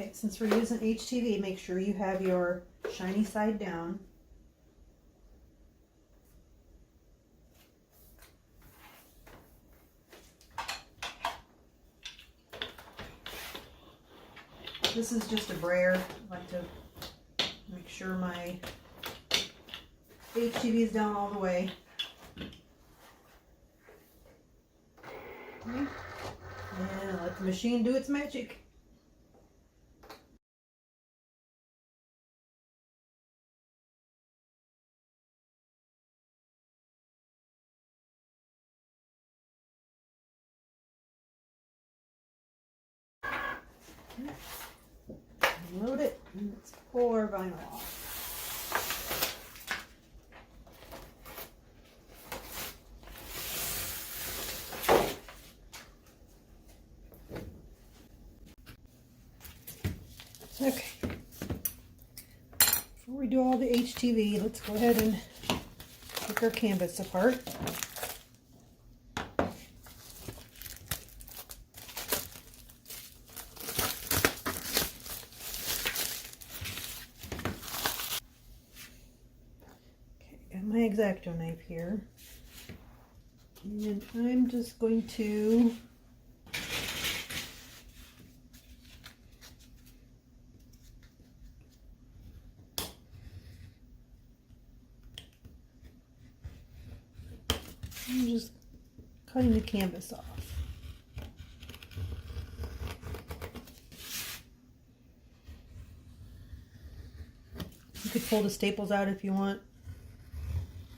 Okay, since we're using HTV, make sure you have your shiny side down. This is just a brayer. I like to make sure my HTV is down all the way. Okay. And let the machine do its magic. Load it and let's pull our vinyl off. Okay. Before we do all the HTV, let's go ahead and take our canvas apart. My X-Acto knife here, and I'm just going to cutting the canvas off. You could pull the staples out if you want,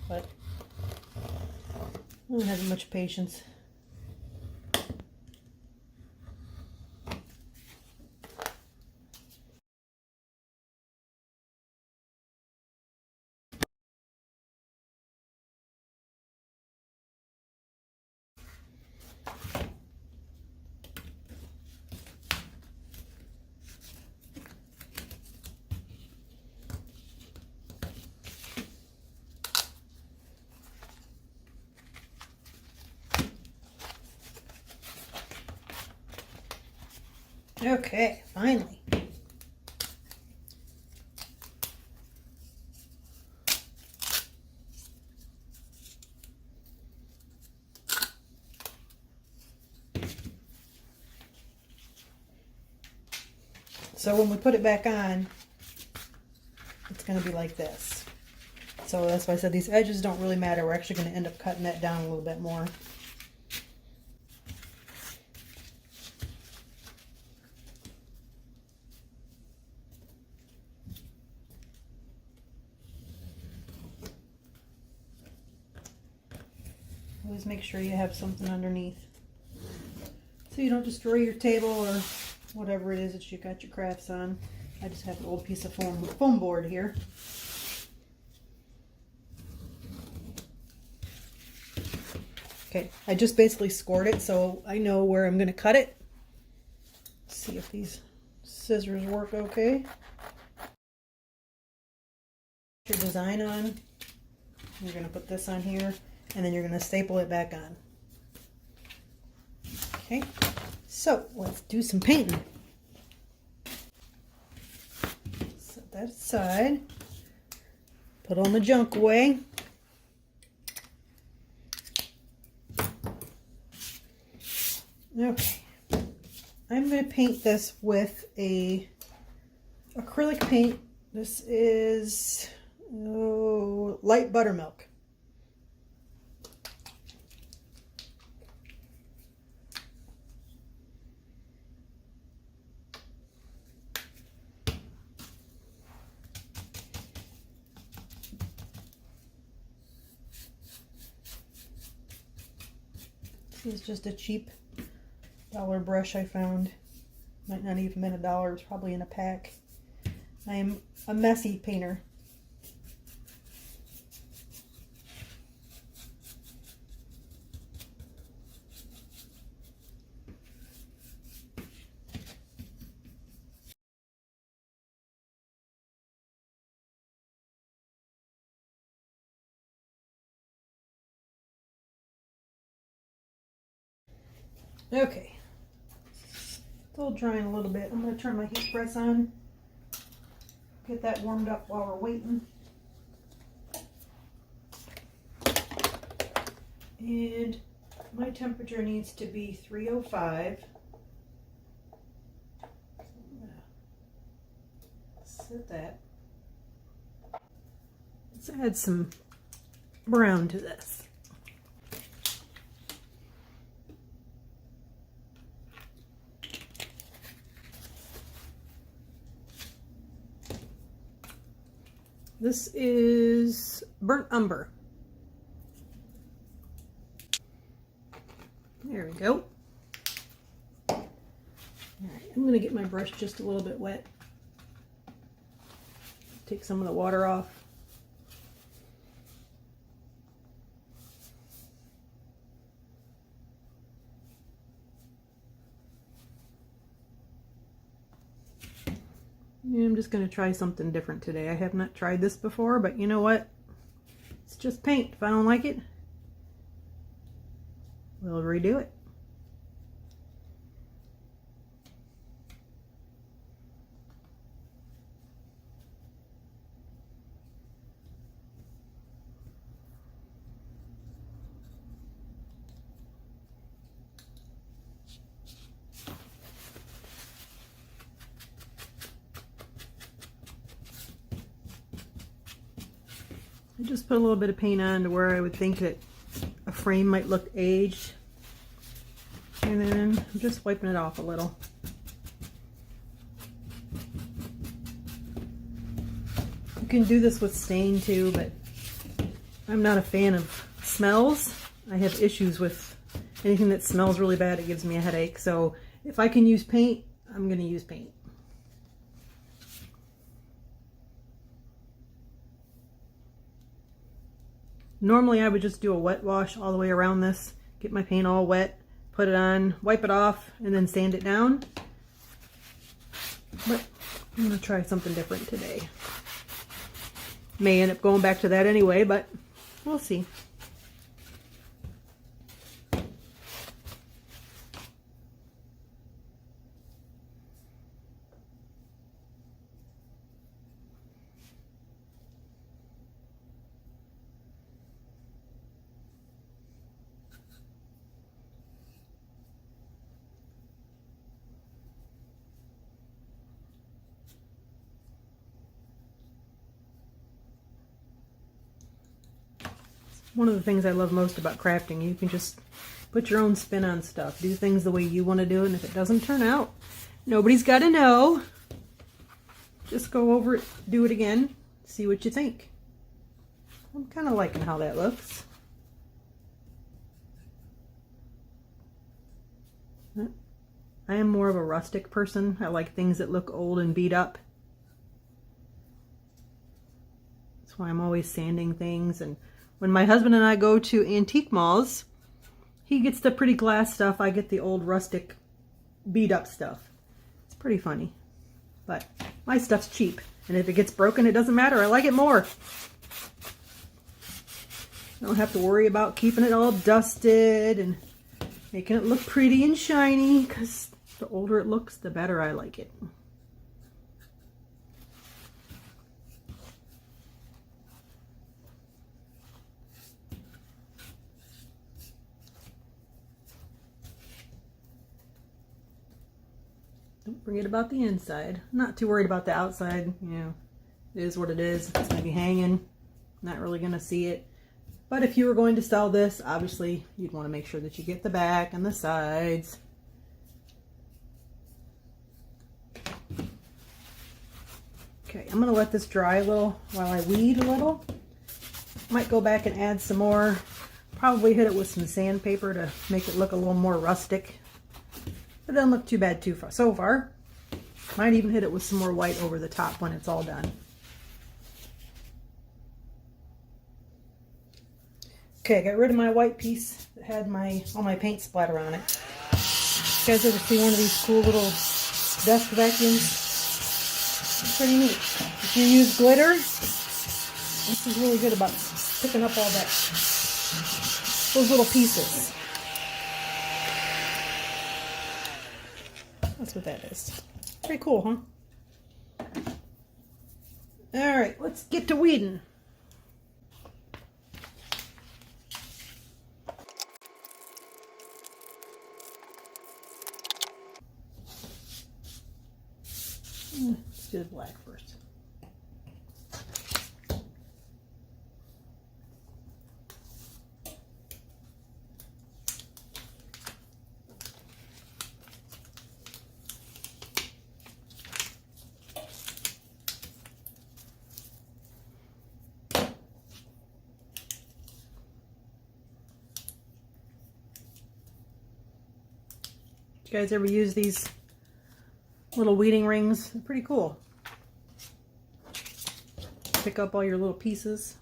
but I don't have much patience. Okay, finally. So when we put it back on, it's going to be like this. So that's why I said these edges don't really matter. We're actually going to end up cutting that down a little bit more. Always make sure you have something underneath so you don't destroy your table or whatever it is that you got your crafts on. I just have an old piece of foam board here. Okay, I just basically scored it so I know where I'm going to cut it. Let's see if these scissors work okay. Your design on. You're going to put this on here and then you're going to staple it back on. Okay, so let's do some painting. Set that aside. Put all the junk away. Okay, I'm going to paint this with a acrylic paint. This is light buttermilk. This is just a cheap dollar brush I found. Might not even been $1, it's probably in a pack. I am a messy painter. Okay, Still drying a little bit. I'm going to turn my heat press on. Get that warmed up while we're waiting. And my temperature needs to be 305. Set that. Let's add some brown to this. This is burnt umber. There we go. All right, I'm going to get my brush just a little bit wet. Take some of the water off. And I'm just going to try something different today. I have not tried this before, but you know what? It's just paint. If I don't like it, we'll redo it. I just put a little bit of paint on to where I would think that a frame might look aged. And then I'm just wiping it off a little. You can do this with stain too, but I'm not a fan of smells. I have issues with anything that smells really bad. It gives me a headache. So if I can use paint, I'm going to use paint. Normally I would just do a wet wash all the way around this, get my paint all wet, put it on, wipe it off, and then sand it down. But I'm going to try something different today. May end up going back to that anyway, but we'll see. One of the things I love most about crafting, you can just put your own spin on stuff. Do things the way you want to do it, and if it doesn't turn out, nobody's got to know. Just go over it, do it again, see what you think. I'm kind of liking how that looks. I am more of a rustic person. I like things that look old and beat up. That's why I'm always sanding things. And when my husband and I go to antique malls, he gets the pretty glass stuff. I get the old rustic beat up stuff. It's pretty funny. But my stuff's cheap. And if it gets broken, it doesn't matter. I like it more. I don't have to worry about keeping it all dusted and making it look pretty and shiny, because the older it looks, the better I like it. Don't forget about the inside. I'm not too worried about the outside. You know, it is what it is. It's going to be hanging. Not really going to see it. But if you were going to sell this, obviously you'd want to make sure that you get the back and the sides. Okay, I'm going to let this dry a little while I weed a little. Might go back and add some more. Probably hit it with some sandpaper to make it look a little more rustic. It doesn't look too bad so far. Might even hit it with some more white over the top when it's all done. Okay, I got rid of my white piece that had all my paint splatter on it. You guys ever see one of these cool little dust vacuums? It's pretty neat. If you use glitter, this is really good about picking up all those little pieces. That's That's what that is. Pretty cool, huh? All right, let's get to weeding. Let's do the black first. You guys ever use these little weeding rings? They're pretty cool. Pick up all your little pieces.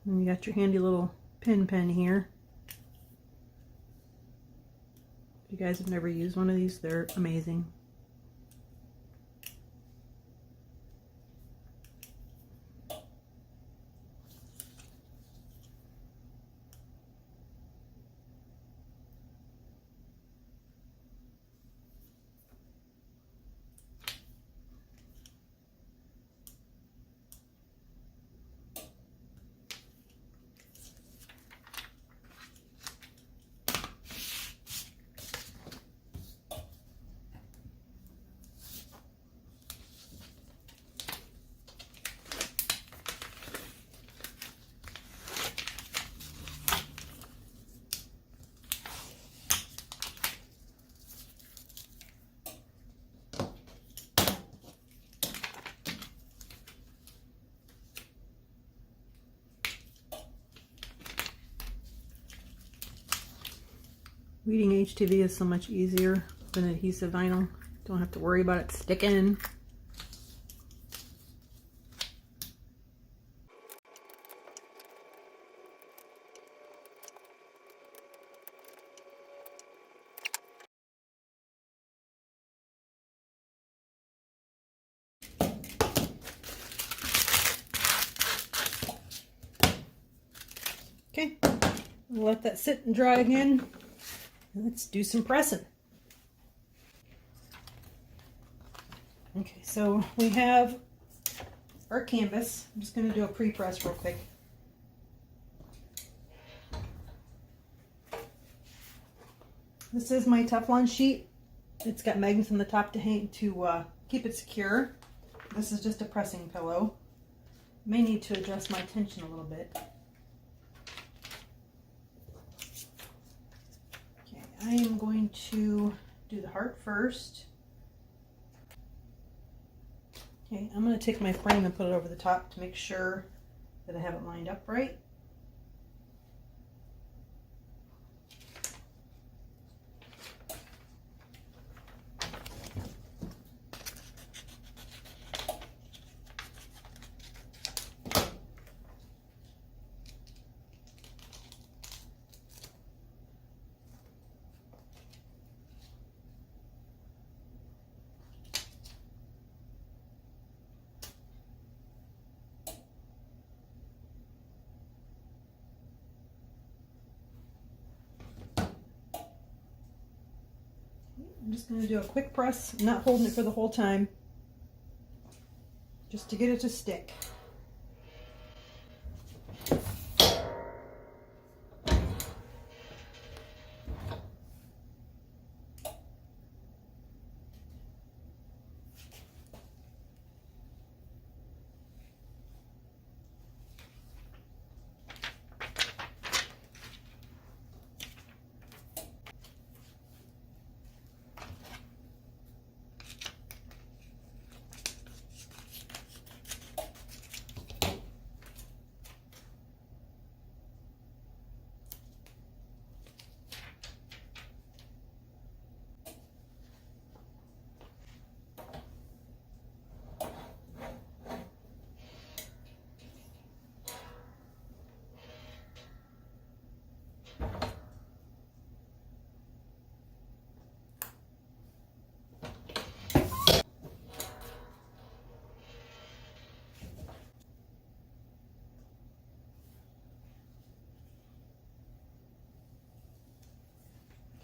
And you got your handy little pen here. If you guys have never used one of these, they're amazing. Weeding HTV is so much easier than adhesive vinyl. Don't have to worry about it sticking. Okay, we'll let that sit and dry again. Let's do some pressing. Okay, so we have our canvas. I'm just going to do a pre-press real quick. This is my Teflon sheet. It's got magnets on the top to hang to keep it secure. This is just a pressing pillow. May need to adjust my tension a little bit. I am going to do the heart first. Okay, I'm going to take my frame and put it over the top to make sure that I have it lined up right. I'm just going to do a quick press. I'm not holding it for the whole time, just to get it to stick.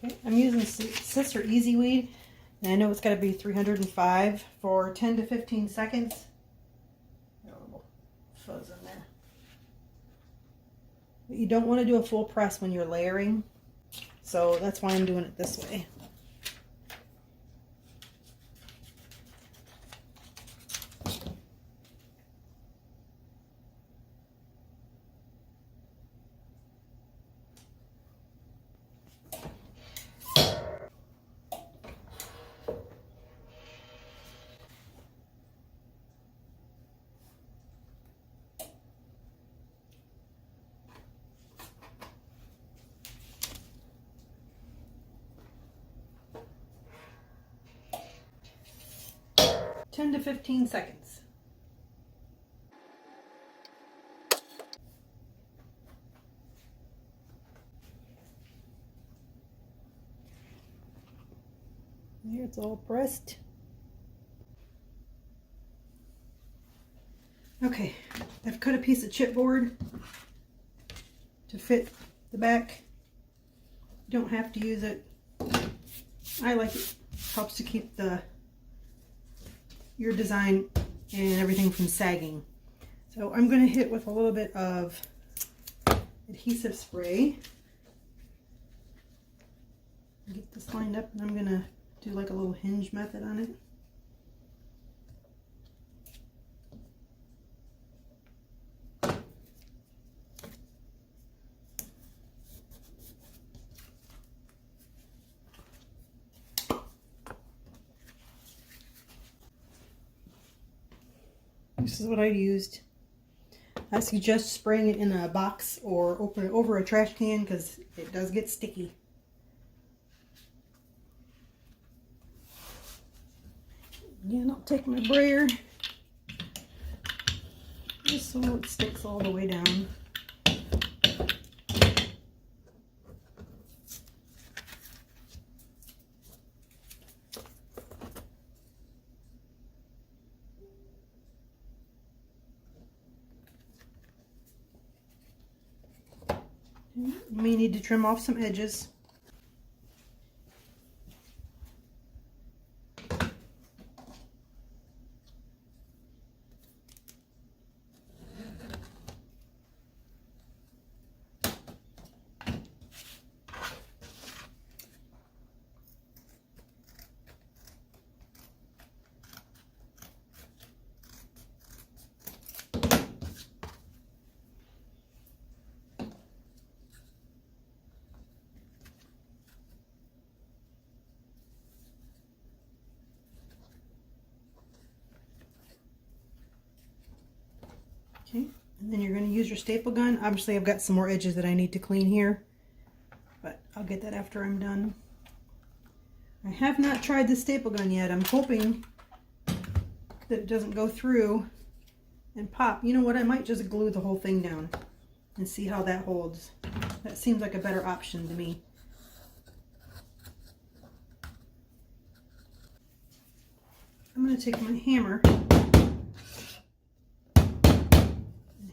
Okay, I'm using Sister Easy Weed, and I know it's got to be 305 for 10 to 15 seconds. Got a little fuzz in there. But you don't want to do a full press when you're layering, so that's why I'm doing it this way. Ten to 15 seconds. Here it's all pressed. Okay, I've cut a piece of chipboard to fit the back. You don't have to use it. I like it. Helps to keep your design and everything from sagging. So I'm going to hit with a little bit of adhesive spray. Get this lined up, and I'm going to do like a little hinge method on it. This is what I used. I suggest spraying it in a box or open it over a trash can because it does get sticky. Again, I'll take my brayer just so it sticks all the way down. You may need to trim off some edges. Okay, and then you're going to use your staple gun. Obviously, I've got some more edges that I need to clean here, but I'll get that after I'm done. I have not tried the staple gun yet. I'm hoping that it doesn't go through and pop. You know what? I might just glue the whole thing down and see how that holds. That seems like a better option to me. I'm going to take my hammer and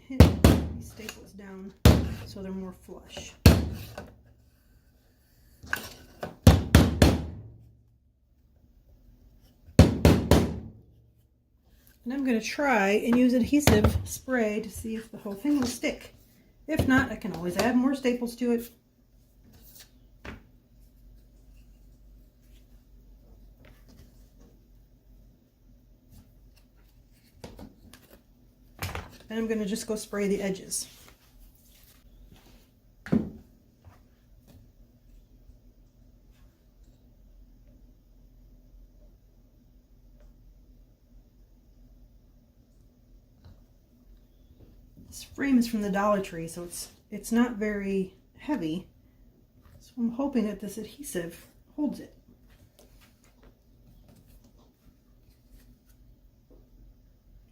hit these staples down so they're more flush. And I'm going to try and use adhesive spray to see if the whole thing will stick. If not, I can always add more staples to it. And I'm going to just go spray the edges. This frame is from the Dollar Tree, so it's not very heavy. So I'm hoping that this adhesive holds it.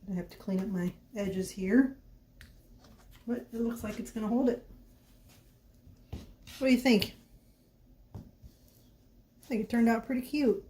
I have to clean up my edges here, but it looks like it's going to hold it. What do you think? I think it turned out pretty cute.